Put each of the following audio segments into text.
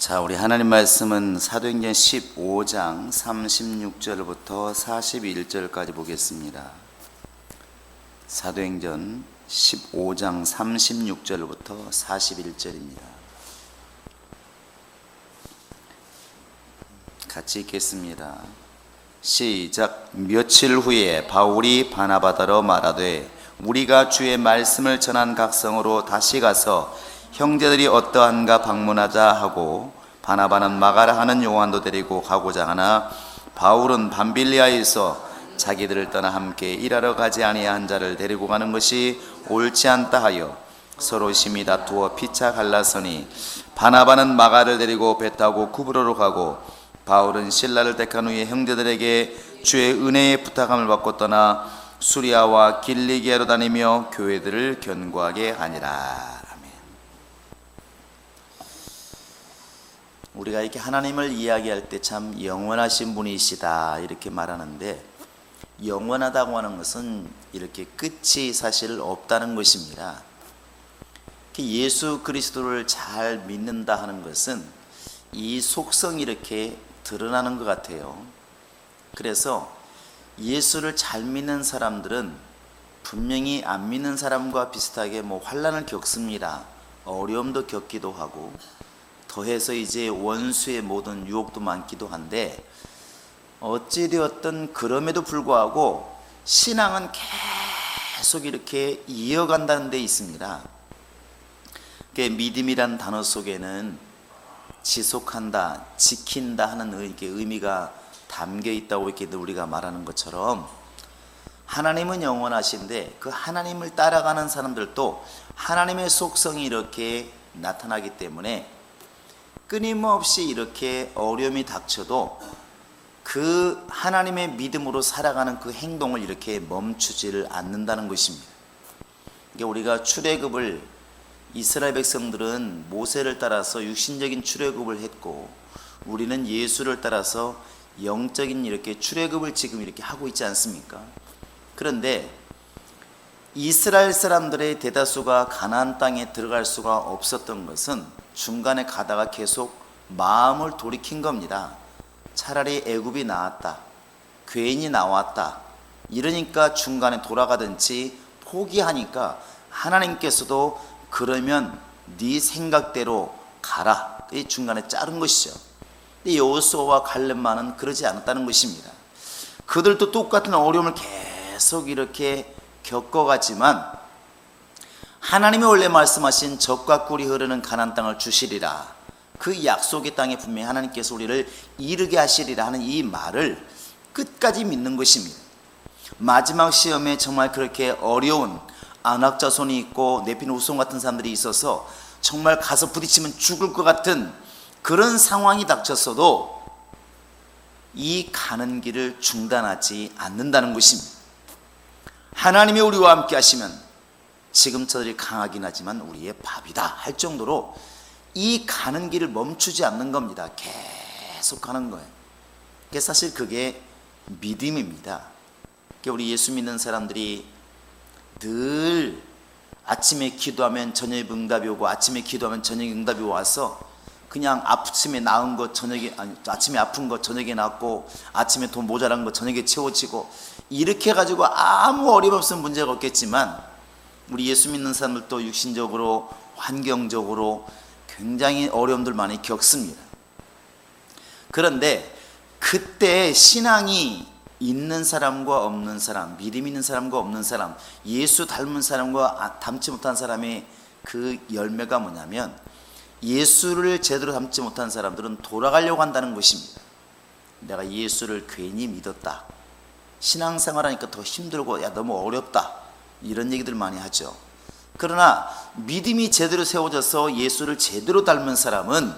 자, 우리 하나님 말씀은 사도행전 15장 36절부터 41절까지 보겠습니다. 사도행전 15장 36절부터 41절입니다. 같이 읽겠습니다. 시작. 며칠 후에 바울이 바나바더러 말하되 우리가 주의 말씀을 전한 각성으로 다시 가서 형제들이 어떠한가 방문하자 하고, 바나바는 마가라 하는 요한도 데리고 가고자 하나 바울은 밤빌리아에서 자기들을 떠나 함께 일하러 가지 아니한 자를 데리고 가는 것이 옳지 않다 하여 서로 심히 다투어 피차 갈라서니, 바나바는 마가를 데리고 배 타고 쿠브로로 가고 바울은 실라를 택한 후에 형제들에게 주의 은혜의 부탁함을 받고 떠나 수리아와 길리기아로 다니며 교회들을 견고하게 하니라. 우리가 이렇게 하나님을 이야기할 때 참 영원하신 분이시다 이렇게 말하는데, 영원하다고 하는 것은 이렇게 끝이 사실 없다는 것입니다. 예수 그리스도를 잘 믿는다 하는 것은 이 속성이 이렇게 드러나는 것 같아요. 그래서 예수를 잘 믿는 사람들은 분명히 안 믿는 사람과 비슷하게 환난을 겪습니다. 어려움도 겪기도 하고, 더해서 이제 원수의 모든 유혹도 많기도 한데, 어찌되었든 그럼에도 불구하고 신앙은 계속 이렇게 이어간다는 데 있습니다. 믿음이란 단어 속에는 지속한다, 지킨다 하는 의미가 담겨 있다고 이렇게 우리가 말하는 것처럼, 하나님은 영원하신데 그 하나님을 따라가는 사람들도 하나님의 속성이 이렇게 나타나기 때문에 끊임없이 이렇게 어려움이 닥쳐도 그 하나님의 믿음으로 살아가는 그 행동을 이렇게 멈추지를 않는다는 것입니다. 우리가 출애굽을, 이스라엘 백성들은 모세를 따라서 육신적인 출애굽을 했고, 우리는 예수를 따라서 영적인 이렇게 출애굽을 지금 이렇게 하고 있지 않습니까? 그런데 이스라엘 사람들의 대다수가 가나안 땅에 들어갈 수가 없었던 것은 중간에 가다가 계속 마음을 돌이킨 겁니다. 차라리 애굽이 나았다, 괜히 나왔다 이러니까 중간에 돌아가든지 포기하니까 하나님께서도 그러면 네 생각대로 가라, 이 중간에 자른 것이죠. 근데 여호수아와 갈렙만은 그러지 않았다는 것입니다. 그들도 똑같은 어려움을 계속 이렇게 겪어갔지만, 하나님이 원래 말씀하신 젖과 꿀이 흐르는 가나안 땅을 주시리라, 그 약속의 땅에 분명히 하나님께서 우리를 이르게 하시리라 하는 이 말을 끝까지 믿는 것입니다. 마지막 시험에 정말 그렇게 어려운 안악자손이 있고 네피는 우송 같은 사람들이 있어서 정말 가서 부딪히면 죽을 것 같은 그런 상황이 닥쳤어도 이 가는 길을 중단하지 않는다는 것입니다. 하나님이 우리와 함께 하시면 지금 저들이 강하긴 하지만 우리의 밥이다 할 정도로 이 가는 길을 멈추지 않는 겁니다. 계속 가는 거예요. 사실 그게 믿음입니다. 우리 예수 믿는 사람들이 늘 아침에 기도하면 저녁에 응답이 오고, 아침에 기도하면 저녁에 응답이 와서 그냥 아침에 나은 것 저녁에, 아침에 아픈 것 저녁에 낫고, 아침에 돈 모자란 것 저녁에 채워지고, 이렇게 해가지고 아무 어려움 없으면 문제가 없겠지만, 우리 예수 믿는 사람들도 육신적으로 환경적으로 굉장히 어려움들 많이 겪습니다. 그런데 그때 신앙이 있는 사람과 없는 사람, 믿음 있는 사람과 없는 사람, 예수 닮은 사람과 닮지 못한 사람의 그 열매가 뭐냐면, 예수를 제대로 닮지 못한 사람들은 돌아가려고 한다는 것입니다. 내가 예수를 괜히 믿었다, 신앙생활하니까 더 힘들고 너무 어렵다, 이런 얘기들 많이 하죠. 그러나 믿음이 제대로 세워져서 예수를 제대로 닮은 사람은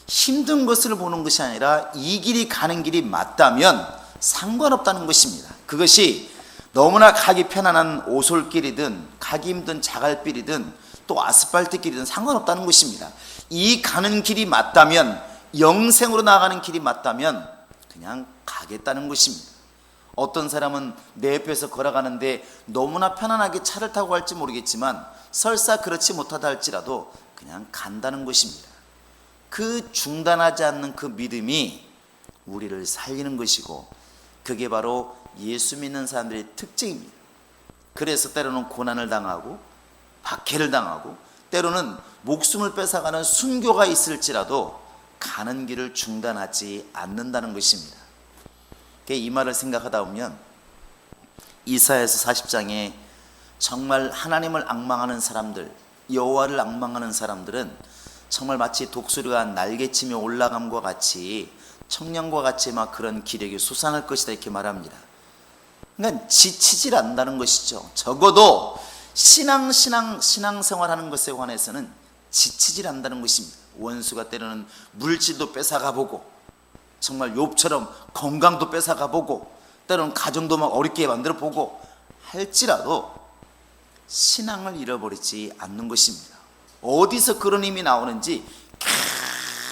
힘든 것을 보는 것이 아니라 이 길이 가는 길이 맞다면 상관없다는 것입니다. 그것이 너무나 가기 편안한 오솔길이든 가기 힘든 자갈길이든 또 아스팔트 길이든 상관없다는 것입니다. 이 가는 길이 맞다면, 영생으로 나아가는 길이 맞다면 그냥 가겠다는 것입니다. 어떤 사람은 내 옆에서 걸어가는데 너무나 편안하게 차를 타고 갈지 모르겠지만 설사 그렇지 못하다 할지라도 그냥 간다는 것입니다. 그 중단하지 않는 그 믿음이 우리를 살리는 것이고, 그게 바로 예수 믿는 사람들의 특징입니다. 그래서 때로는 고난을 당하고 박해를 당하고 때로는 목숨을 뺏어가는 순교가 있을지라도 가는 길을 중단하지 않는다는 것입니다. 이 말을 생각하다 보면 이사야서 40장에 정말 하나님을 앙망하는 사람들, 여호와를 앙망하는 사람들은 정말 마치 독수리가 날개치며 올라감과 같이, 청년과 같이 막 그런 기력이 솟아날 것이다 이렇게 말합니다. 그러니까 지치질 않는다는 것이죠. 적어도 신앙생활하는 것에 관해서는 지치질 않는다는 것입니다. 원수가 때로는 물질도 뺏어가 보고, 정말 욥처럼 건강도 뺏어가 보고, 때로는 가정도 막 어렵게 만들어 보고 할지라도 신앙을 잃어버리지 않는 것입니다. 어디서 그런 힘이 나오는지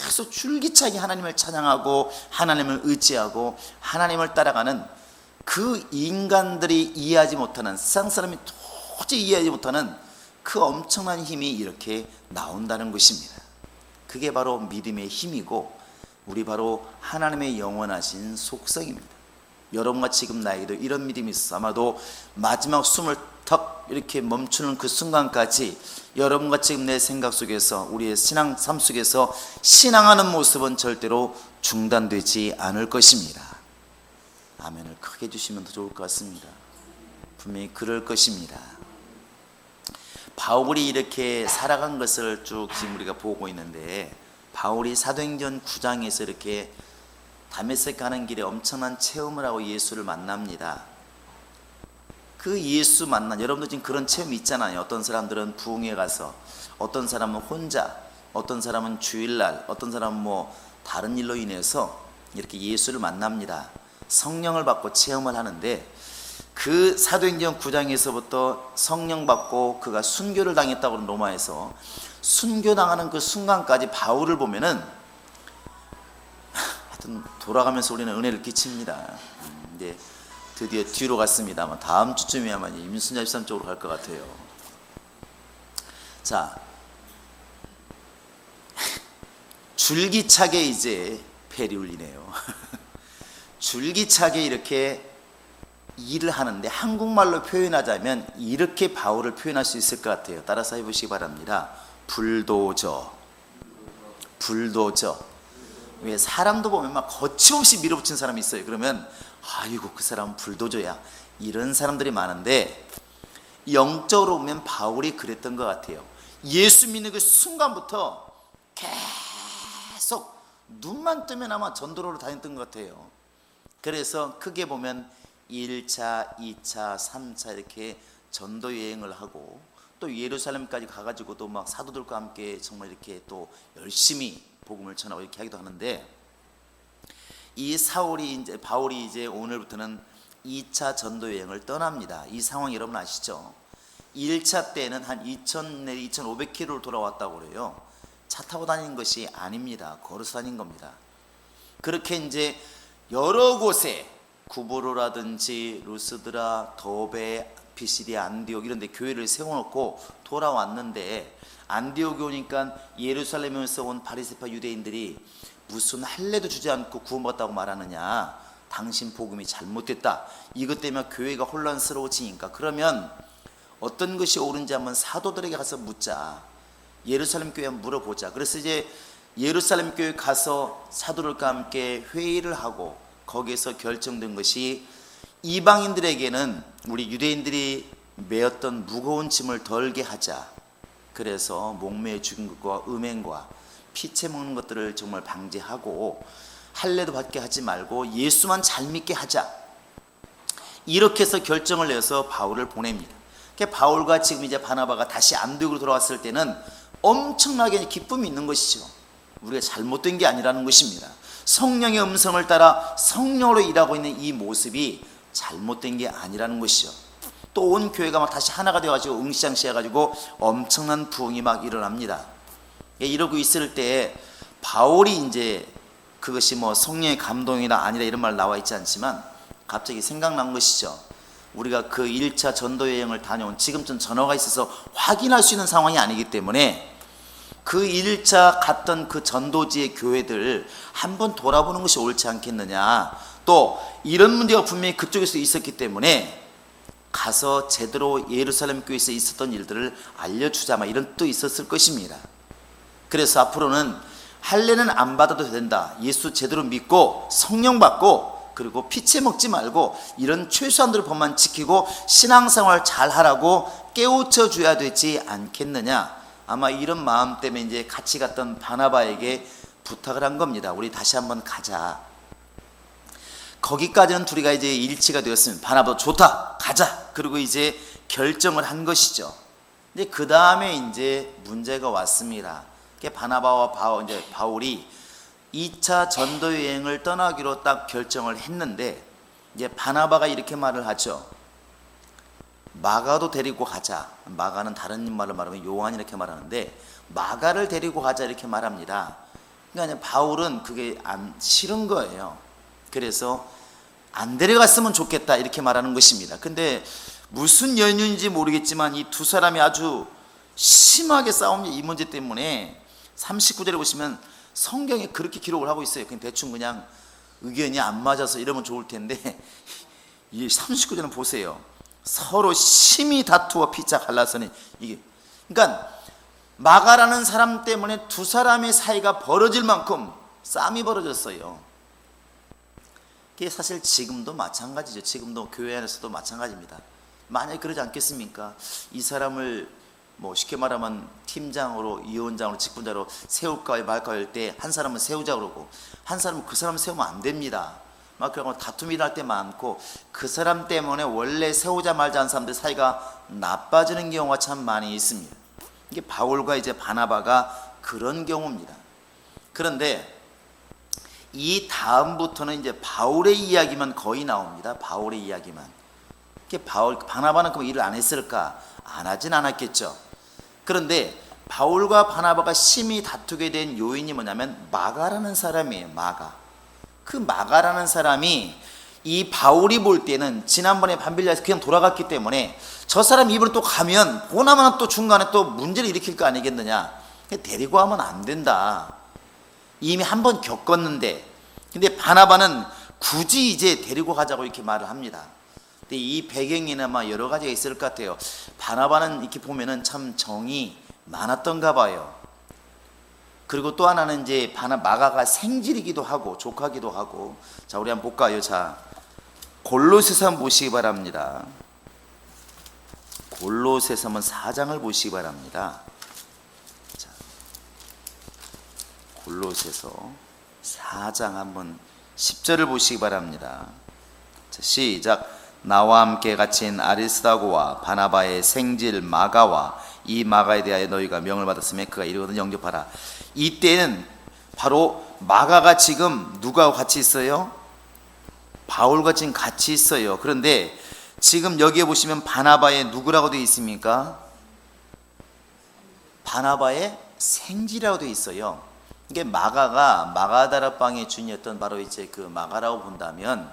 계속 줄기차게 하나님을 찬양하고 하나님을 의지하고 하나님을 따라가는 그 인간들이 이해하지 못하는, 세상 사람이 도저히 이해하지 못하는 그 엄청난 힘이 이렇게 나온다는 것입니다. 그게 바로 믿음의 힘이고, 우리 바로 하나님의 영원하신 속성입니다. 여러분과 지금 나에게도 이런 믿음이 있어 아마도 마지막 숨을 턱 이렇게 멈추는 그 순간까지 여러분과 지금 내 생각 속에서, 우리의 신앙 삶 속에서 신앙하는 모습은 절대로 중단되지 않을 것입니다. 아멘을 크게 해주시면 더 좋을 것 같습니다. 분명히 그럴 것입니다. 바울이 이렇게 살아간 것을 쭉 지금 우리가 보고 있는데, 바울이 사도행전 9장에서 이렇게 다메섹 가는 길에 엄청난 체험을 하고 예수를 만납니다. 그 예수 만난, 여러분도 지금 그런 체험이 있잖아요. 어떤 사람들은 부흥회 가서, 어떤 사람은 혼자, 어떤 사람은 주일날, 어떤 사람은 뭐 다른 일로 인해서 이렇게 예수를 만납니다. 성령을 받고 체험을 하는데, 그 사도행전 9장에서부터 성령 받고 그가 순교를 당했다고 하는 로마에서 순교당하는 그 순간까지 바울을 보면은 하여튼 돌아가면서 우리는 은혜를 끼칩니다. 이제 드디어 뒤로 갔습니다. 아마 다음 주쯤에 아마 임순자 집사님 쪽으로 갈 것 같아요. 자, 줄기차게 이제 벨이 울리네요. 줄기차게 이렇게 일을 하는데, 한국말로 표현하자면 이렇게 바울을 표현할 수 있을 것 같아요. 따라서 해보시기 바랍니다. 불도저. 왜 사람도 보면 막 거침없이 밀어붙인 사람이 있어요. 그러면 아이고 그 사람은 불도저야, 이런 사람들이 많은데, 영적으로 보면 바울이 그랬던 것 같아요. 예수 믿는 그 순간부터 계속 눈만 뜨면 아마 전도로로 다녔던 것 같아요. 그래서 크게 보면 1차, 2차, 3차 이렇게 전도 여행을 하고, 또 예루살렘까지 가가지고도 막 사도들과 함께 정말 이렇게 또 열심히 복음을 전하고 이렇게 하기도 하는데, 이 바울이 이제 오늘부터는 2차 전도 여행을 떠납니다. 이 상황 여러분 아시죠? 1차 때는 한 2,000, 2,500km를 돌아왔다고 그래요. 차 타고 다니는 것이 아닙니다. 걸어서 다닌 겁니다. 그렇게 이제 여러 곳에 구브로라든지 루스드라, 더베, 피시디아, 안디옥 이런 데 교회를 세워놓고 돌아왔는데, 안디옥에 오니까 예루살렘에서 온 바리새파 유대인들이 무슨 할례도 주지 않고 구원받았다고 말하느냐, 당신 복음이 잘못됐다, 이것 때문에 교회가 혼란스러워지니까 그러면 어떤 것이 옳은지 한번 사도들에게 가서 묻자, 예루살렘 교회 한번 물어보자. 그래서 이제 예루살렘 교회 가서 사도들과 함께 회의를 하고, 거기에서 결정된 것이 이방인들에게는 우리 유대인들이 메었던 무거운 짐을 덜게 하자. 그래서 목매어 죽인 것과 음행과 피채 먹는 것들을 정말 방지하고, 할례도 받게 하지 말고 예수만 잘 믿게 하자. 이렇게 해서 결정을 내서 바울을 보냅니다. 바울과 지금 이제 바나바가 다시 안디옥으로 돌아왔을 때는 엄청나게 기쁨이 있는 것이죠. 우리가 잘못된 게 아니라는 것입니다. 성령의 음성을 따라 성령으로 일하고 있는 이 모습이 잘못된 게 아니라는 것이죠. 또 온 교회가 막 다시 하나가 되어가지고 응시장시 해가지고 엄청난 부흥이 막 일어납니다. 이러고 있을 때 바울이 이제, 그것이 뭐 성령의 감동이나 아니라 이런 말 나와 있지 않지만 갑자기 생각난 것이죠. 우리가 그 1차 전도 여행을 다녀온, 지금 좀 전화가 있어서 확인할 수 있는 상황이 아니기 때문에 그 1차 갔던 그 전도지의 교회들 한번 돌아보는 것이 옳지 않겠느냐. 또 이런 문제가 분명히 그쪽에서 있었기 때문에 가서 제대로 예루살렘 교회에서 있었던 일들을 알려주자, 막 이런 뜻도 있었을 것입니다. 그래서 앞으로는 할례는 안 받아도 된다, 예수 제대로 믿고 성령 받고 그리고 피채 먹지 말고 이런 최소한들 법만 지키고 신앙생활 잘 하라고 깨우쳐 줘야 되지 않겠느냐. 아마 이런 마음 때문에 이제 같이 갔던 바나바에게 부탁을 한 겁니다. 우리 다시 한번 가자. 거기까지는 둘이가 이제 일치가 되었으면 바나바도 좋다, 가자. 그리고 이제 결정을 한 것이죠. 근데 그 다음에 이제 문제가 왔습니다. 바나바와 바울이 2차 전도 여행을 떠나기로 딱 결정을 했는데, 이제 바나바가 이렇게 말을 하죠. 마가도 데리고 가자. 마가는 다른 말을 말하면 요한이 이렇게 말하는데, 마가를 데리고 가자 이렇게 말합니다. 그러니까 바울은 그게 안 싫은 거예요. 그래서 안 데려갔으면 좋겠다 이렇게 말하는 것입니다. 근데 무슨 연유인지 모르겠지만 이 두 사람이 아주 심하게 싸운 이 문제 때문에 39절에 보시면 성경에 그렇게 기록을 하고 있어요. 그냥 대충 그냥 의견이 안 맞아서 이러면 좋을 텐데, 이 39절은 보세요. 서로 심히 다투어 피차 갈라서니, 이게 그러니까 마가라는 사람 때문에 두 사람의 사이가 벌어질 만큼 싸움이 벌어졌어요. 그게 사실 지금도 마찬가지죠. 지금도 교회 안에서도 마찬가지입니다. 만약에 그러지 않겠습니까? 이 사람을 뭐 쉽게 말하면 팀장으로, 위원장으로, 직분자로 세울까 말까 할 때 한 사람은 세우자 그러고 한 사람은 그 사람 세우면 안 됩니다. 막 그런 다툼이 날 때 많고, 그 사람 때문에 원래 세우자 말자 한 사람들 사이가 나빠지는 경우가 참 많이 있습니다. 이게 바울과 이제 바나바가 그런 경우입니다. 그런데 이 다음부터는 이제 바울의 이야기만 거의 나옵니다. 바울의 이야기만. 바나바는 그럼 일을 안 했을까? 안 하진 않았겠죠. 그런데 바울과 바나바가 심히 다투게 된 요인이 뭐냐면 마가라는 사람이에요. 마가. 그 마가라는 사람이 이 바울이 볼 때는 지난번에 밤빌리아에서 그냥 돌아갔기 때문에 저 사람 입으로 또 가면 보나마나 또 중간에 또 문제를 일으킬 거 아니겠느냐. 데리고 하면 안 된다. 이미 한 번 겪었는데, 근데 바나바는 굳이 이제 데리고 가자고 이렇게 말을 합니다. 근데 이 배경에는 아마 여러 가지가 있을 것 같아요. 바나바는 이렇게 보면은 참 정이 많았던가 봐요. 그리고 또 하나는 이제 마가가 생질이기도 하고 조카기도 하고. 자, 우리 한번 볼까요? 자, 골로새서 한번 보시기 바랍니다. 골로새서 한번 4장을 보시기 바랍니다. 자, 골로새서 4장 한번 10절을 보시기 바랍니다. 자, 시작. 나와 함께 갇힌 아리스다고와 바나바의 생질 마가와 이 마가에 대하여 너희가 명을 받았으며 그가 이르거든 영접하라. 이때는 바로 마가가 지금 누구하고 같이 있어요? 바울과 지금 같이 있어요. 그런데 지금 여기에 보시면 바나바의 누구라고 되어 있습니까? 바나바의 생지라고 되어 있어요. 이게 마가가 마가다락방의 주인이었던 바로 이제 그 마가라고 본다면,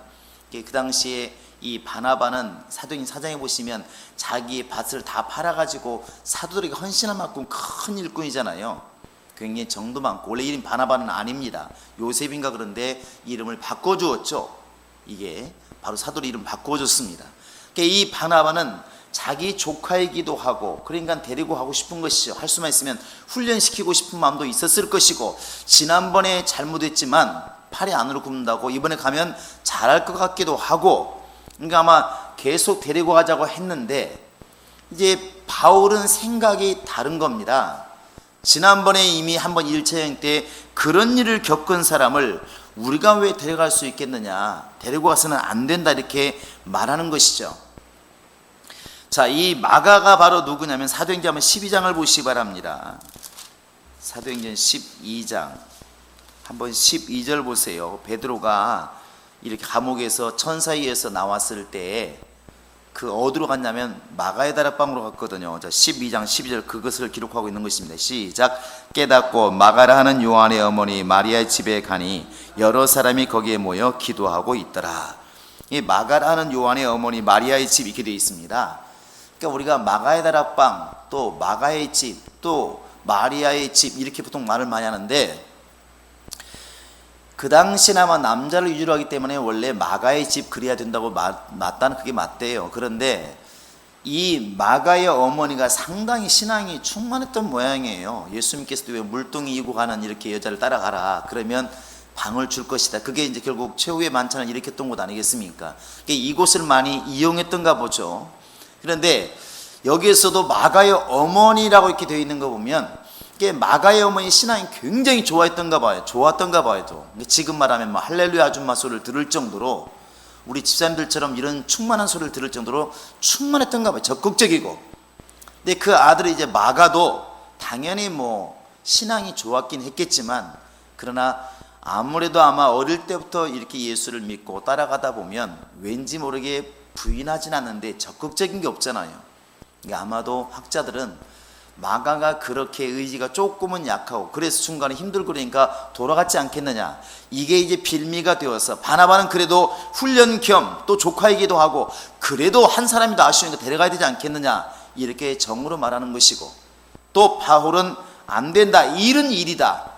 그 당시에 이 바나바는 사도행전 4장에 보시면 자기의 밭을 다 팔아가지고 사도들에게 헌신한 만큼 큰 일꾼이잖아요. 굉장히 정도 많고, 원래 이름 바나바는 아닙니다. 요셉인가 그런데 이름을 바꿔주었죠. 이게 바로 사도의 이름 바꿔줬습니다. 그러니까 이 바나바는 자기 조카이기도 하고, 그러니까 데리고 가고 싶은 것이죠. 할 수만 있으면 훈련시키고 싶은 마음도 있었을 것이고, 지난번에 잘못했지만 팔이 안으로 굽는다고 이번에 가면 잘할 것 같기도 하고, 그러니까 아마 계속 데리고 가자고 했는데, 이제 바울은 생각이 다른 겁니다. 지난번에 이미 한번 1차 여행 때 그런 일을 겪은 사람을 우리가 왜 데려갈 수 있겠느냐, 데리고 가서는 안 된다 이렇게 말하는 것이죠. 자, 이 마가가 바로 누구냐면 사도행전 12장을 보시기 바랍니다. 사도행전 12장 한번 12절 보세요. 베드로가 이렇게 감옥에서 천사에 의해서 나왔을 때 그 어디로 갔냐면 마가의 다락방으로 갔거든요. 자, 12장 12절 그것을 기록하고 있는 것입니다. 시작. 깨닫고 마가라 하는 요한의 어머니 마리아의 집에 가니 여러 사람이 거기에 모여 기도하고 있더라. 이 마가라 하는 요한의 어머니 마리아의 집 이렇게 되어 있습니다. 그러니까 우리가 마가의 다락방, 또 마가의 집, 또 마리아의 집 이렇게 보통 말을 많이 하는데, 그 당시는 아마 남자를 위주로 하기 때문에 원래 마가의 집 그래야 된다고 맞다는 그게 맞대요. 그런데 이 마가의 어머니가 상당히 신앙이 충만했던 모양이에요. 예수님께서도 왜 물동이 이고 가는 이렇게 여자를 따라가라 그러면 방을 줄 것이다. 그게 이제 결국 최후의 만찬을 일으켰던 곳 아니겠습니까? 이곳을 많이 이용했던가 보죠. 그런데 여기에서도 마가의 어머니라고 이렇게 되어 있는 거 보면 마가의 어머니 신앙이 굉장히 좋았던가 봐요. 지금 말하면 뭐 할렐루야 아줌마 소리를 들을 정도로, 우리 집사님들처럼 이런 충만한 소리를 들을 정도로 충만했던가 봐요. 적극적이고. 근데 그 아들이 이제 마가도 당연히 뭐 신앙이 좋았긴 했겠지만, 그러나 아무래도 아마 어릴 때부터 이렇게 예수를 믿고 따라가다 보면 왠지 모르게 부인하진 않는데 적극적인 게 없잖아요. 그러니까 아마도 학자들은 마가가 그렇게 의지가 조금은 약하고 그래서 중간에 힘들고 그러니까 돌아갔지 않겠느냐, 이게 이제 빌미가 되어서 바나바는 그래도 훈련 겸 또 조카이기도 하고 그래도 한 사람이 더 아쉬우니까 데려가야 되지 않겠느냐, 이렇게 정으로 말하는 것이고, 또 바울은 안 된다, 일은 일이다,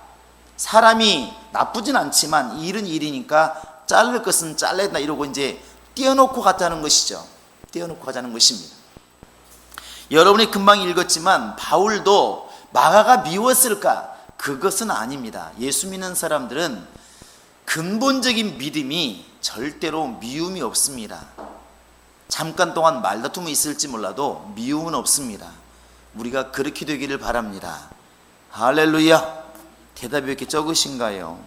사람이 나쁘진 않지만 일은 일이니까 자를 것은 잘라야 된다, 이러고 이제 떼어놓고 가자는 것이죠. 떼어놓고 가자는 것입니다. 여러분이 금방 읽었지만 바울도 마가가 미웠을까? 그것은 아닙니다. 예수 믿는 사람들은 근본적인 믿음이 절대로 미움이 없습니다. 잠깐 동안 말다툼이 있을지 몰라도 미움은 없습니다. 우리가 그렇게 되기를 바랍니다. 할렐루야. 대답이 왜 이렇게 적으신가요?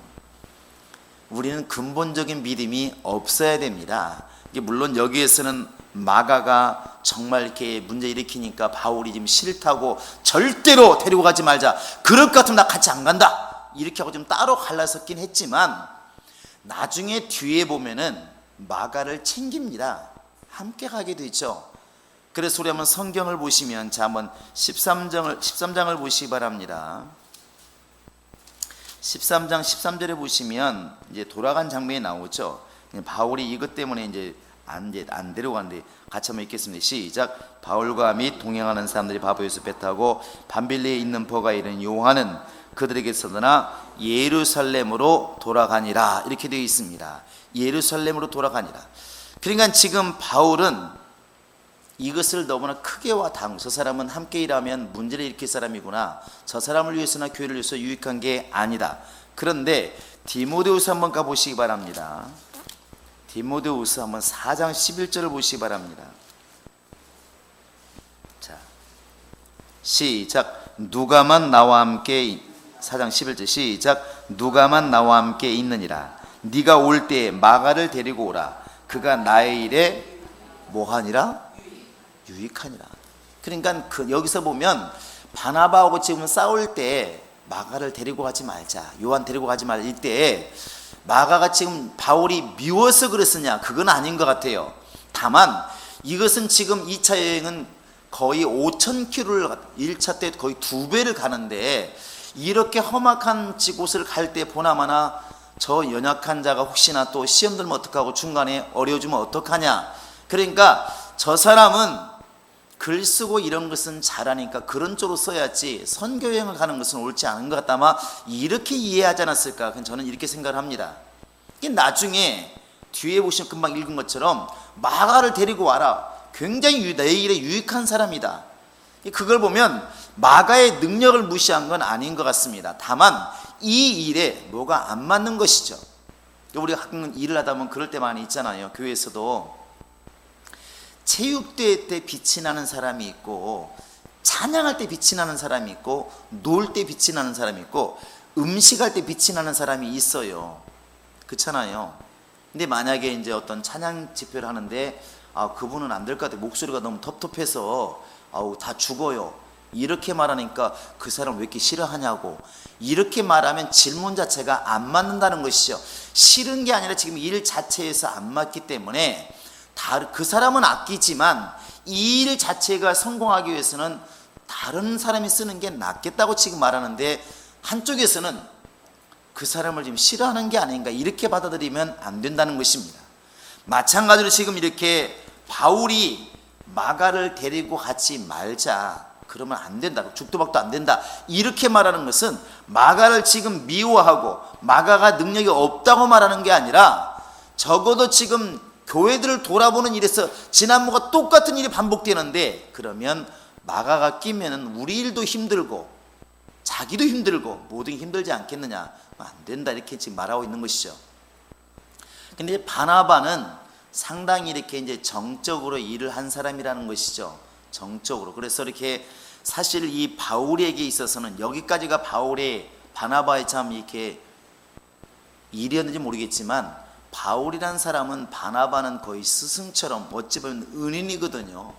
우리는 근본적인 믿음이 없어야 됩니다. 물론 여기에서는 마가가 정말 이렇게 문제 일으키니까 바울이 지금 싫다고 절대로 데리고 가지 말자, 그럴 것 같으면 나 같이 안 간다 이렇게 하고 좀 따로 갈라섰긴 했지만, 나중에 뒤에 보면은 마가를 챙깁니다. 함께 가게 되죠. 그래서 우리 한번 성경을 보시면, 자 한번 13장을 보시기 바랍니다. 13장 13절에 보시면 이제 돌아간 장면이 나오죠. 바울이 이것 때문에 이제 안 데려가는데 같이 한번 읽겠습니다. 시작. 바울과 및 동행하는 사람들이 바보에서 배 타고 밤빌리에 있는 버가 이른 요한은 그들에게서 떠나 예루살렘으로 돌아가니라, 이렇게 되어 있습니다. 예루살렘으로 돌아가니라. 그러니까 지금 바울은 이것을 너무나 크게 와닿은, 저 사람은 함께 일하면 문제를 일으킬 사람이구나, 저 사람을 위해서나 교회를 위해서 유익한 게 아니다. 그런데 디모데후서 한번 가보시기 바랍니다. 디모데후서 한번 4장 11절을 보시기 바랍니다. 자, 시작. 누가만 나와 함께, 4장 11절 시작. 누가만 나와 함께 있느니라. 네가 올 때에 마가를 데리고 오라. 그가 나의 일에 뭐하니라? 유익하니라. 그러니까 여기서 보면 바나바하고 지금 싸울 때 마가를 데리고 가지 말자, 요한 데리고 가지 말자, 이때 마가가 지금 바울이 미워서 그랬으냐? 그건 아닌 것 같아요. 다만 이것은 지금 2차 여행은 거의 5,000km를 1차 때 거의 2배를 가는데, 이렇게 험악한 곳을 갈 때 보나마나 저 연약한 자가 혹시나 또 시험 들면 어떡하고 중간에 어려워지면 어떡하냐. 그러니까 저 사람은 글 쓰고 이런 것은 잘하니까 그런 쪽으로 써야지 선교여행을 가는 것은 옳지 않은 것 같다, 아마 이렇게 이해하지 않았을까, 저는 이렇게 생각을 합니다. 나중에 뒤에 보시면 금방 읽은 것처럼 마가를 데리고 와라, 굉장히 내 일에 유익한 사람이다. 그걸 보면 마가의 능력을 무시한 건 아닌 것 같습니다. 다만 이 일에 뭐가 안 맞는 것이죠. 우리가 가끔 일을 하다 보면 그럴 때 많이 있잖아요. 교회에서도 체육대회 때 빛이 나는 사람이 있고, 찬양할 때 빛이 나는 사람이 있고, 놀 때 빛이 나는 사람이 있고, 음식할 때 빛이 나는 사람이 있어요. 그렇잖아요. 근데 만약에 이제 어떤 찬양 집회를 하는데 그분은 안 될 것 같아요. 목소리가 너무 텁텁해서 다 죽어요. 이렇게 말하니까 그 사람 왜 이렇게 싫어하냐고, 이렇게 말하면 질문 자체가 안 맞는다는 것이죠. 싫은 게 아니라 지금 일 자체에서 안 맞기 때문에 그 사람은 아끼지만 이 일 자체가 성공하기 위해서는 다른 사람이 쓰는 게 낫겠다고 지금 말하는데, 한쪽에서는 그 사람을 지금 싫어하는 게 아닌가, 이렇게 받아들이면 안 된다는 것입니다. 마찬가지로 지금 이렇게 바울이 마가를 데리고 가지 말자, 그러면 안 된다. 죽도 박도 안 된다. 이렇게 말하는 것은 마가를 지금 미워하고 마가가 능력이 없다고 말하는 게 아니라 적어도 지금 교회들을 돌아보는 일에서 지난번과 똑같은 일이 반복되는데 그러면 마가가 끼면은 우리 일도 힘들고 자기도 힘들고 모든 게 힘들지 않겠느냐. 안 된다. 이렇게 지금 말하고 있는 것이죠. 근데 바나바는 상당히 이렇게 이제 정적으로 일을 한 사람이라는 것이죠. 정적으로. 그래서 이렇게 사실 이 바울에게 있어서는 여기까지가 바울의 바나바의 참 이렇게 일이었는지 모르겠지만 바울이란 사람은 바나바는 거의 스승처럼 어찌 보면 은인이거든요.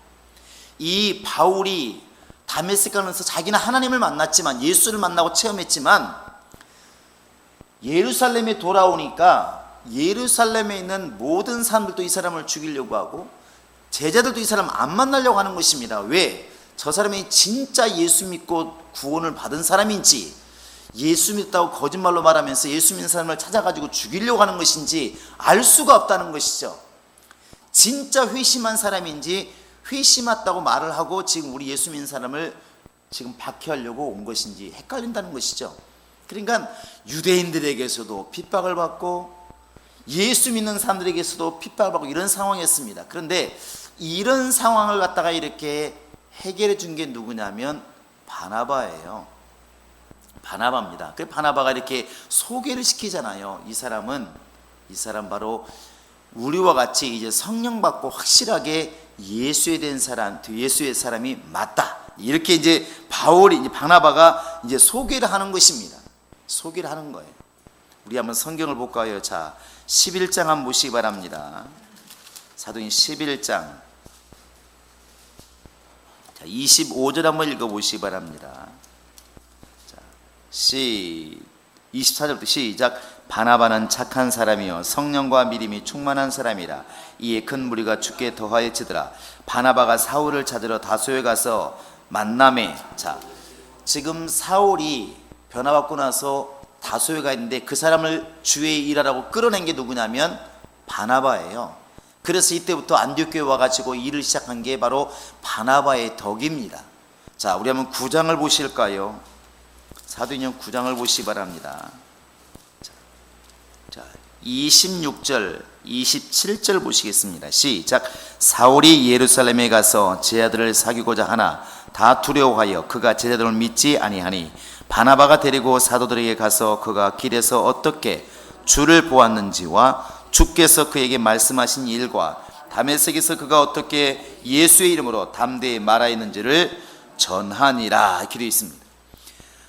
이 바울이 다메섹 가면서 자기는 하나님을 만났지만 예수를 만나고 체험했지만 예루살렘에 돌아오니까 예루살렘에 있는 모든 사람들도 이 사람을 죽이려고 하고 제자들도 이 사람 안 만나려고 하는 것입니다. 왜? 저 사람이 진짜 예수 믿고 구원을 받은 사람인지 예수 믿다고 거짓말로 말하면서 예수 믿는 사람을 찾아가지고 죽이려고 하는 것인지 알 수가 없다는 것이죠. 진짜 회심한 사람인지 회심했다고 말을 하고 지금 우리 예수 믿는 사람을 지금 박해하려고 온 것인지 헷갈린다는 것이죠. 그러니까 유대인들에게서도 핍박을 받고 예수 믿는 사람들에게서도 핍박을 받고 이런 상황이었습니다. 그런데 이런 상황을 갖다가 이렇게 해결해 준 게 누구냐면 바나바예요. 바나바입니다. 그 바나바가 이렇게 소개를 시키잖아요. 이 사람 바로 우리와 같이 이제 성령 받고 확실하게 예수에 대한 사람, 예수의 사람이 맞다. 이렇게 이제 바나바가 이제 소개를 하는 것입니다. 소개를 하는 거예요. 우리 한번 성경을 볼까요? 자, 11장 한번 보시기 바랍니다. 사도행 11장. 자, 25절 한번 읽어보시기 바랍니다. 자, 24절부터 시작. 바나바는 착한 사람이요 성령과 믿음이 충만한 사람이라. 이에 큰 무리가 주께 더하여지더라. 바나바가 사울을 찾으러 다소에 가서 만나매. 자, 지금 사울이 변화받고 나서 다소에 가 있는데 그 사람을 주의 일하라고 끌어낸 게 누구냐면 바나바예요. 그래서 이때부터 안디옥교에 와가지고 일을 시작한 게 바로 바나바의 덕입니다. 자, 우리 한번 9장을 보실까요? 사도행전 9장을 보시기 바랍니다. 자, 26절 27절 보시겠습니다. 시작. 사울이 예루살렘에 가서 제자들을 사귀고자 하나 다 두려워하여 그가 제자들을 믿지 아니하니 바나바가 데리고 사도들에게 가서 그가 길에서 어떻게 주를 보았는지와 주께서 그에게 말씀하신 일과 다메섹에서 그가 어떻게 예수의 이름으로 담대히 말하였는지를 전하니라 이렇게 되어 있습니다.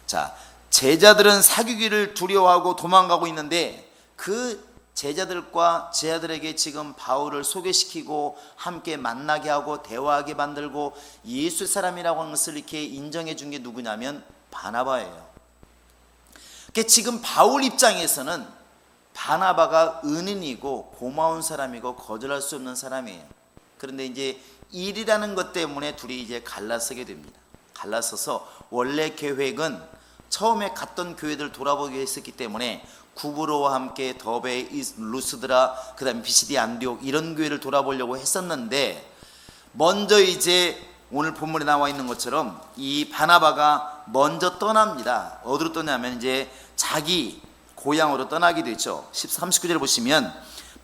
자, 제자들은 사귀기를 두려워하고 도망가고 있는데 그 제자들과 제자들에게 지금 바울을 소개시키고 함께 만나게 하고 대화하게 만들고 예수 사람이라고 하는 것을 이렇게 인정해 준 게 누구냐면 바나바예요. 그러니까 지금 바울 입장에서는 바나바가 은인이고 고마운 사람이고 거절할 수 없는 사람이에요. 그런데 이제 일이라는 것 때문에 둘이 이제 갈라서게 됩니다. 갈라서서 원래 계획은 처음에 갔던 교회들 돌아보기 했었기 때문에 구브로와 함께 더베, 루스드라, 그 다음에 비시디 안디옥 이런 교회를 돌아보려고 했었는데 먼저 이제 오늘 본문에 나와 있는 것처럼 이 바나바가 먼저 떠납니다. 어디로 떠나면 이제 자기 고향으로 떠나게 되죠. 39절 보시면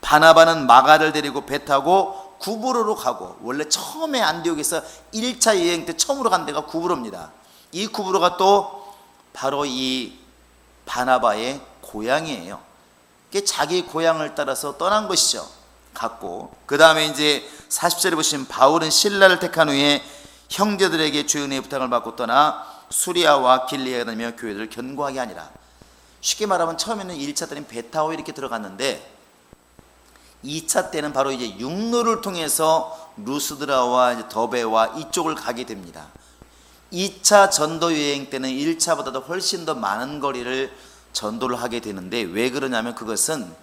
바나바는 마가를 데리고 배 타고 구브로로 가고 원래 처음에 안디옥에서 1차 여행 때 처음으로 간 데가 구브로입니다. 이 구브로가 또 바로 이 바나바의 고향이에요. 자기 고향을 따라서 떠난 것이죠. 갔고 그 다음에 이제 40절에 보시면 바울은 신라를 택한 후에 형제들에게 주의 은혜의 부탁을 받고 떠나 수리아와 길리아에 다니며 교회들을 견고하게 하니라. 쉽게 말하면 처음에는 1차 때는 배 타고 이렇게 들어갔는데 2차 때는 바로 이제 육로를 통해서 루스드라와 더베와 이쪽을 가게 됩니다. 2차 전도 여행 때는 1차보다도 훨씬 더 많은 거리를 전도를 하게 되는데 왜 그러냐면 그것은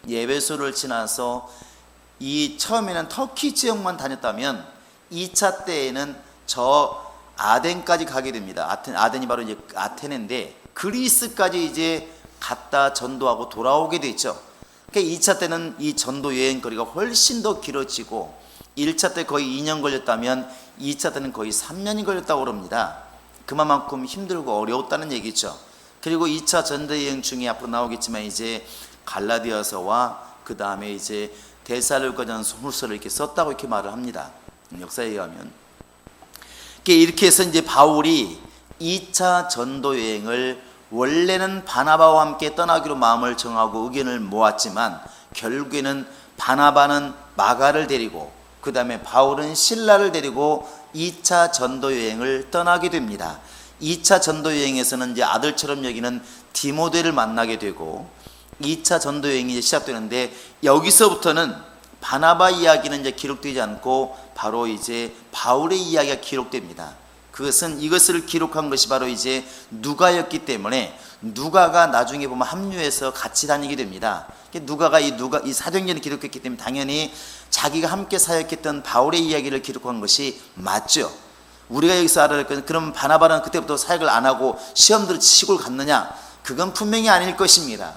에베소를 지나서 이 처음에는 터키 지역만 다녔다면 2차 때에는 저 아덴까지 가게 됩니다. 아덴이 바로 이제 아테네인데 그리스까지 이제 갔다 전도하고 돌아오게 되죠. 그러니까 2차 때는 이 전도 여행 거리가 훨씬 더 길어지고 1차 때 거의 2년 걸렸다면 2차 때는 거의 3년이 걸렸다고 그럽니다. 그만큼 힘들고 어려웠다는 얘기죠. 그리고 2차 전도여행 중에 앞으로 나오겠지만 이제 갈라디아서와 그 다음에 이제 데살로니가전서 후서를 이렇게 썼다고 이렇게 말을 합니다. 역사에 의하면. 이렇게 해서 이제 바울이 2차 전도여행을 원래는 바나바와 함께 떠나기로 마음을 정하고 의견을 모았지만 결국에는 바나바는 마가를 데리고 그 다음에 바울은 실라를 데리고 2차 전도여행을 떠나게 됩니다. 2차 전도여행에서는 이제 아들처럼 여기는 디모데를 만나게 되고 2차 전도여행이 이제 시작되는데 여기서부터는 바나바 이야기는 이제 기록되지 않고 바로 이제 바울의 이야기가 기록됩니다. 이것을 기록한 것이 바로 이제 누가였기 때문에 누가가 나중에 보면 합류해서 같이 다니게 됩니다. 누가가 이 사도행전을 기록했기 때문에 당연히 자기가 함께 사역했던 바울의 이야기를 기록한 것이 맞죠. 우리가 여기서 알아야 될 것은 그럼 바나바는 그때부터 사역을 안 하고 시험들을 시골 갔느냐? 그건 분명히 아닐 것입니다.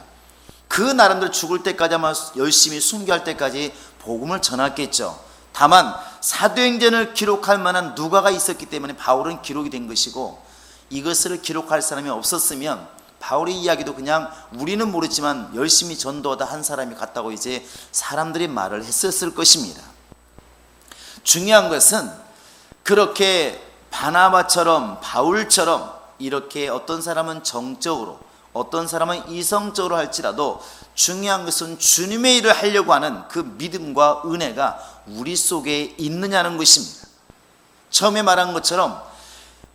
그 나름대로 죽을 때까지 아마 열심히 순교할 때까지 복음을 전했겠죠. 다만 사도행전을 기록할 만한 누가가 있었기 때문에 바울은 기록이 된 것이고 이것을 기록할 사람이 없었으면 바울의 이야기도 그냥 우리는 모르지만 열심히 전도하다 한 사람이 갔다고 이제 사람들이 말을 했었을 것입니다. 중요한 것은 그렇게 바나바처럼 바울처럼 이렇게 어떤 사람은 정적으로 어떤 사람은 이성적으로 할지라도 중요한 것은 주님의 일을 하려고 하는 그 믿음과 은혜가 우리 속에 있느냐는 것입니다. 처음에 말한 것처럼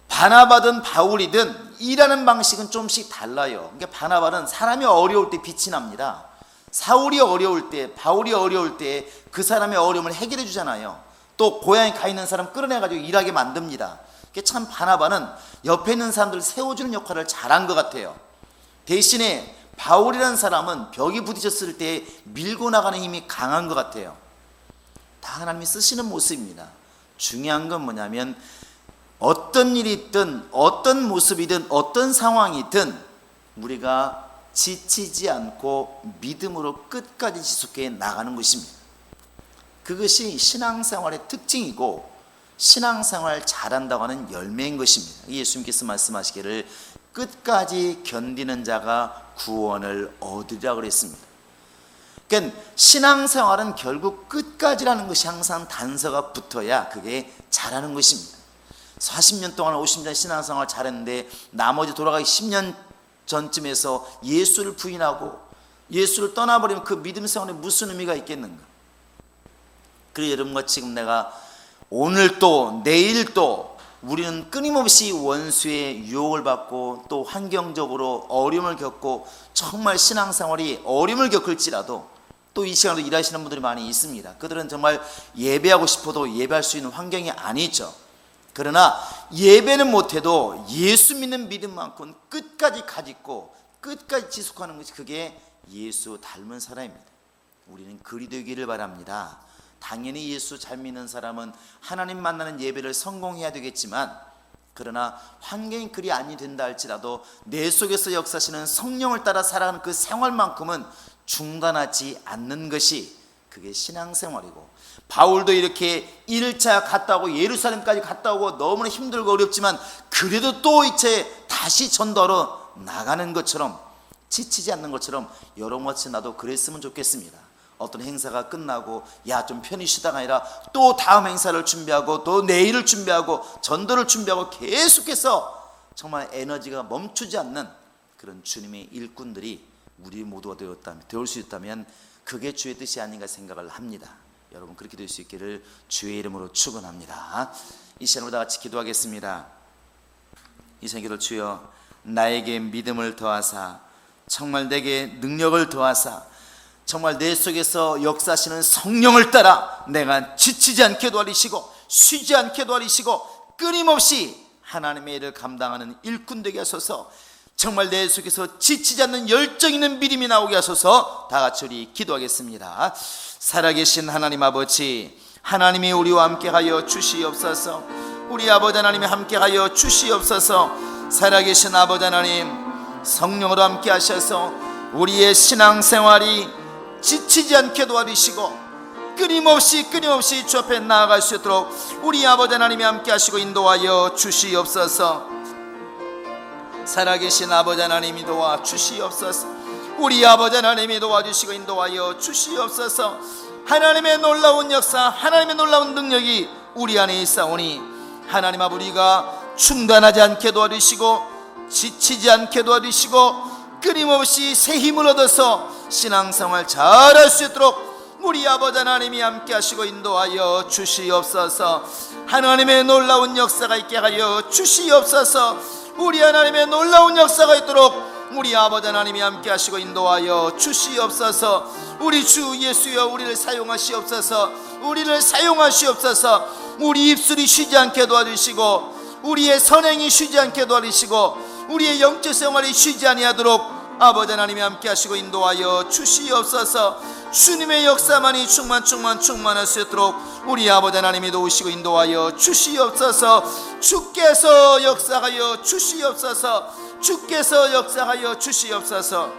바나바든 바울이든 일하는 방식은 좀씩 달라요. 그러니까 바나바는 사람이 어려울 때 빛이 납니다. 사울이 어려울 때, 바울이 어려울 때 그 사람의 어려움을 해결해 주잖아요. 또 고향에 가 있는 사람 끌어내가지고 일하게 만듭니다. 참 바나바는 옆에 있는 사람들을 세워주는 역할을 잘한 것 같아요. 대신에 바울이라는 사람은 벽이 부딪혔을 때 밀고 나가는 힘이 강한 것 같아요. 다 하나님이 쓰시는 모습입니다. 중요한 건 뭐냐면 어떤 일이 있든 어떤 모습이든 어떤 상황이든 우리가 지치지 않고 믿음으로 끝까지 지속해 나가는 것입니다. 그것이 신앙생활의 특징이고 신앙생활 잘한다고 하는 열매인 것입니다. 예수님께서 말씀하시기를 끝까지 견디는 자가 구원을 얻으리라 그랬습니다. 그러니까 신앙생활은 결국 끝까지라는 것이 항상 단서가 붙어야 그게 잘하는 것입니다. 40년 동안 50년 신앙생활 잘했는데 나머지 돌아가기 10년 전쯤에서 예수를 부인하고 예수를 떠나버리면 그 믿음 생활에 무슨 의미가 있겠는가. 그래서 여러분과 지금 내가 오늘 또 내일 또 우리는 끊임없이 원수의 유혹을 받고 또 환경적으로 어려움을 겪고 정말 신앙생활이 어려움을 겪을지라도 또 이 시간도 일하시는 분들이 많이 있습니다. 그들은 정말 예배하고 싶어도 예배할 수 있는 환경이 아니죠. 그러나 예배는 못해도 예수 믿는 믿음만큼 끝까지 가짓고 끝까지 지속하는 것이 그게 예수 닮은 사람입니다. 우리는 그리 되기를 바랍니다. 당연히 예수 잘 믿는 사람은 하나님 만나는 예배를 성공해야 되겠지만 그러나 환경이 그리 아니 된다 할지라도 내 속에서 역사하시는 성령을 따라 살아가는 그 생활만큼은 중단하지 않는 것이 그게 신앙생활이고 바울도 이렇게 1차 갔다 오고 예루살렘까지 갔다 오고 너무나 힘들고 어렵지만 그래도 또 이제 다시 전도하러 나가는 것처럼 지치지 않는 것처럼 여러모처럼 나도 그랬으면 좋겠습니다. 어떤 행사가 끝나고 야 좀 편히 쉬다가 아니라 또 다음 행사를 준비하고 또 내일을 준비하고 전도를 준비하고 계속해서 정말 에너지가 멈추지 않는 그런 주님의 일꾼들이 우리 모두가 되올 수 있다면 그게 주의 뜻이 아닌가 생각을 합니다. 여러분 그렇게 될 수 있기를 주의 이름으로 축원합니다. 이 시간으로 다 같이 기도하겠습니다. 이 시간 기도 주여 나에게 믿음을 더하사 정말 내게 능력을 더하사 정말 내 속에서 역사하시는 성령을 따라 내가 지치지 않게 도와주시고 쉬지 않게 도와주시고 끊임없이 하나님의 일을 감당하는 일꾼 되게 하소서. 정말 내 속에서 지치지 않는 열정 있는 믿음이 나오게 하소서. 다 같이 우리 기도하겠습니다. 살아계신 하나님 아버지, 하나님이 우리와 함께하여 주시옵소서. 우리 아버지 하나님이 함께하여 주시옵소서. 살아계신 아버지 하나님, 성령으로 함께 하셔서 우리의 신앙생활이 지치지 않게 도와주시고 끊임없이 주 앞에 나아갈 수 있도록 우리 아버지 하나님이 함께 하시고 인도하여 주시옵소서. 살아계신 아버지 하나님이 도와주시옵소서. 우리 아버지 하나님이 도와주시고 인도하여 주시옵소서. 하나님의 놀라운 역사, 하나님의 놀라운 능력이 우리 안에 있사오니 하나님 아버지, 우리가 중단하지 않게 도와주시고 지치지 않게 도와주시고 끊임없이 새 힘을 얻어서 신앙생활 잘할 수 있도록 우리 아버지 하나님이 함께 하시고 인도하여 주시옵소서. 하나님의 놀라운 역사가 있게 하여 주시옵소서. 우리 하나님의 놀라운 역사가 있도록 우리 아버지 하나님이 함께 하시고 인도하여 주시옵소서. 우리 주 예수여, 우리를 사용하시옵소서. 우리를 사용하시옵소서. 우리 입술이 쉬지 않게 도와주시고 우리의 선행이 쉬지 않게 도와주시고 우리의 영적 생활이 쉬지 아니하도록 아버지 하나님이 함께 하시고 인도하여 주시옵소서. 주님의 역사만이 충만할 수 있도록 우리 아버지 하나님이 도우시고 인도하여 주시옵소서. 주께서 역사하여 주시옵소서. 주께서 역사하여 주시옵소서.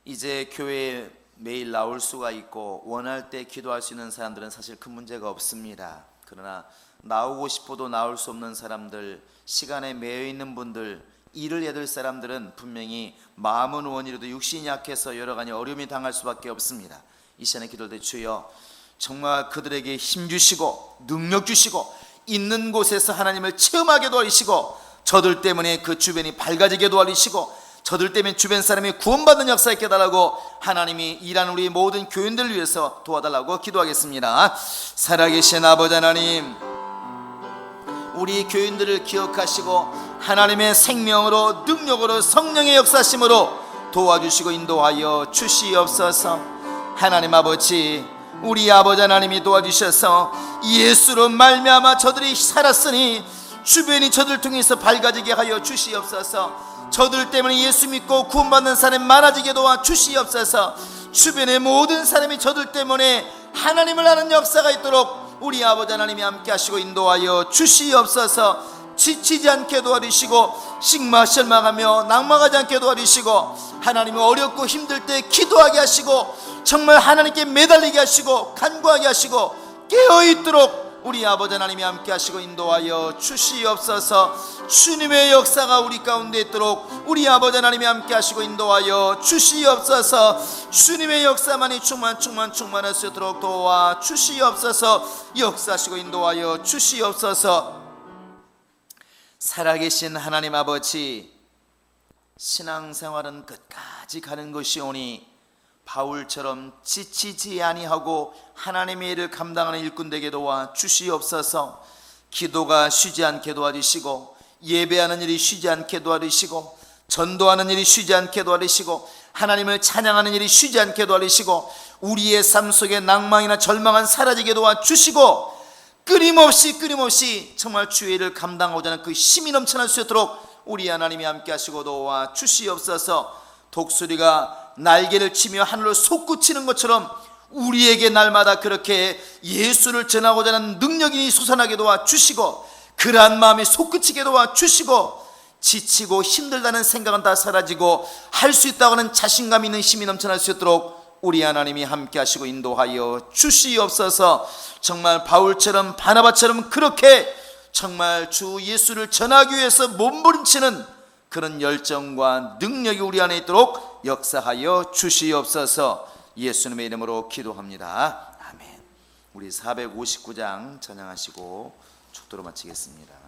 이제 교회에 매일 나올 수가 있고 원할 때 기도할 수 있는 사람들은 사실 큰 문제가 없습니다. 그러나 나오고 싶어도 나올 수 없는 사람들, 시간에 매여 있는 분들, 일을 해야 될 사람들은 분명히 마음은 원이라도 육신이 약해서 여러 가지 어려움이 당할 수밖에 없습니다. 이 시간에 기도할 때 주여, 정말 그들에게 힘 주시고 능력 주시고 있는 곳에서 하나님을 체험하게 도와주시고 저들 때문에 그 주변이 밝아지게 도와주시고 저들 때문에 주변 사람이 구원받는 역사에 깨달라고 하나님이 일하는 우리 모든 교인들을 위해서 도와달라고 기도하겠습니다. 살아계신 아버지 하나님, 우리 교인들을 기억하시고 하나님의 생명으로 능력으로 성령의 역사심으로 도와주시고 인도하여 주시옵소서. 하나님 아버지, 우리 아버지 하나님이 도와주셔서 예수로 말미암아 저들이 살았으니 주변이 저들 통해서 밝아지게 하여 주시옵소서. 저들 때문에 예수 믿고 구원받는 사람이 많아지게 도와주시옵소서. 주변의 모든 사람이 저들 때문에 하나님을 아는 역사가 있도록 우리 아버지 하나님이 함께 하시고 인도하여 주시옵소서. 지치지 않게 도와주시고 실망하며 낙망하지 않게 도와주시고 하나님이 어렵고 힘들 때 기도하게 하시고 정말 하나님께 매달리게 하시고 간구하게 하시고 깨어있도록 우리 아버지 하나님이 함께 하시고 인도하여 주시옵소서. 주님의 역사가 우리 가운데 있도록 우리 아버지 하나님이 함께 하시고 인도하여 주시옵소서. 주님의 역사만이 충만할 수 있도록 도와주시옵소서. 역사하시고 인도하여 주시옵소서. 살아계신 하나님 아버지, 신앙생활은 끝까지 가는 것이오니 바울처럼 지치지 아니하고 하나님의 일을 감당하는 일꾼 되게 도와주시옵소서. 기도가 쉬지 않게 도와주시고 예배하는 일이 쉬지 않게 도와주시고 전도하는 일이 쉬지 않게 도와주시고 하나님을 찬양하는 일이 쉬지 않게 도와주시고 우리의 삶 속에 낭망이나 절망은 사라지게 도와주시고 끊임없이 정말 주의 일을 감당하고자 하는 그 힘이 넘쳐날 수 있도록 우리 하나님이 함께 하시고 도와주시옵소서. 독수리가 날개를 치며 하늘로 솟구치는 것처럼 우리에게 날마다 그렇게 예수를 전하고자 하는 능력이 솟아나게 도와주시고 그러한 마음이 솟구치게 도와주시고 지치고 힘들다는 생각은 다 사라지고 할 수 있다고 하는 자신감 있는 힘이 넘쳐날 수 있도록 우리 하나님이 함께 하시고 인도하여 주시옵소서. 정말 바울처럼 바나바처럼 그렇게 정말 주 예수를 전하기 위해서 몸부림치는 그런 열정과 능력이 우리 안에 있도록 역사하여 주시옵소서. 예수님의 이름으로 기도합니다. 아멘. 우리 459장 찬양하시고 축도로 마치겠습니다.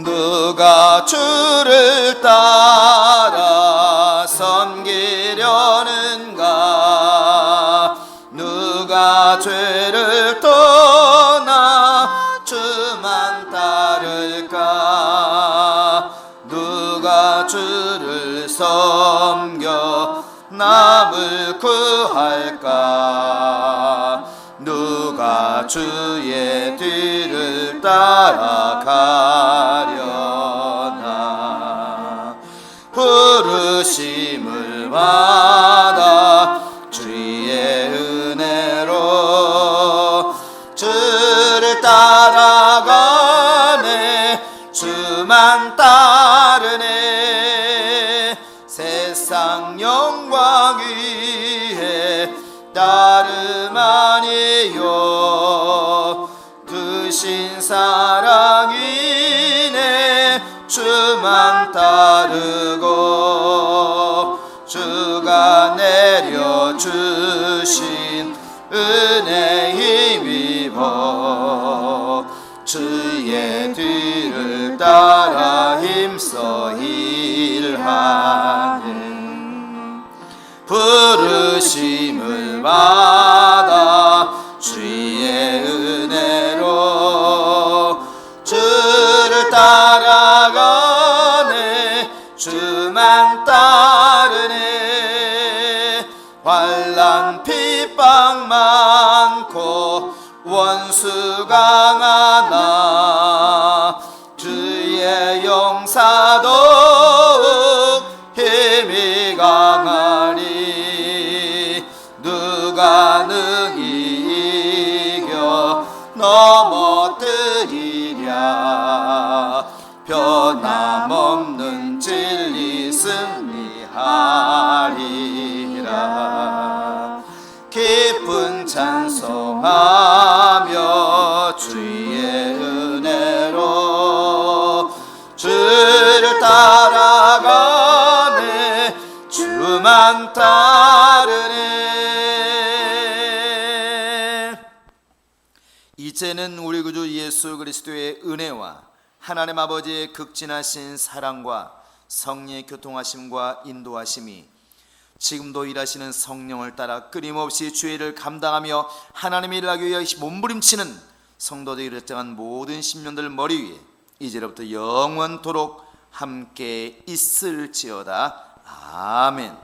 누가 주를 따라 섬기려는가? 누가 죄를 떠나 주만 따를까? 누가 주를 섬겨 남을 구할까? 누가 주의 뒤를 따라가려나? 부르심을 받아 주만 따르네. 세상 영광 위에 따름 아니요 드신 사랑이네. 주만 따르고 주가 내려주신 은혜 힘입어 주의 뒤를 따라 힘써 일하네. 부르심을 받아 주의 은혜로 주를 따라가네. 주만 따르네. 환난 핍박 많고 원수 강하나 주의 용사도 힘이 강하니 누가 능히 이겨 넘어뜨리랴. 변함없는 진리 승리하리라. 기쁜 찬송하며 주의 은혜로 주를 따라가네. 주만 따르네. 이제는 우리 구주 예수 그리스도의 은혜와 하나님 아버지의 극진하신 사랑과 성령의 교통하심과 인도하심이 지금도 일하시는 성령을 따라 끊임없이 주의 일을 감당하며 하나님의 일을 하기 위해 몸부림치는 성도들이 일정한 모든 심령들 머리 위에 이제로부터 영원토록 함께 있을지어다. 아멘.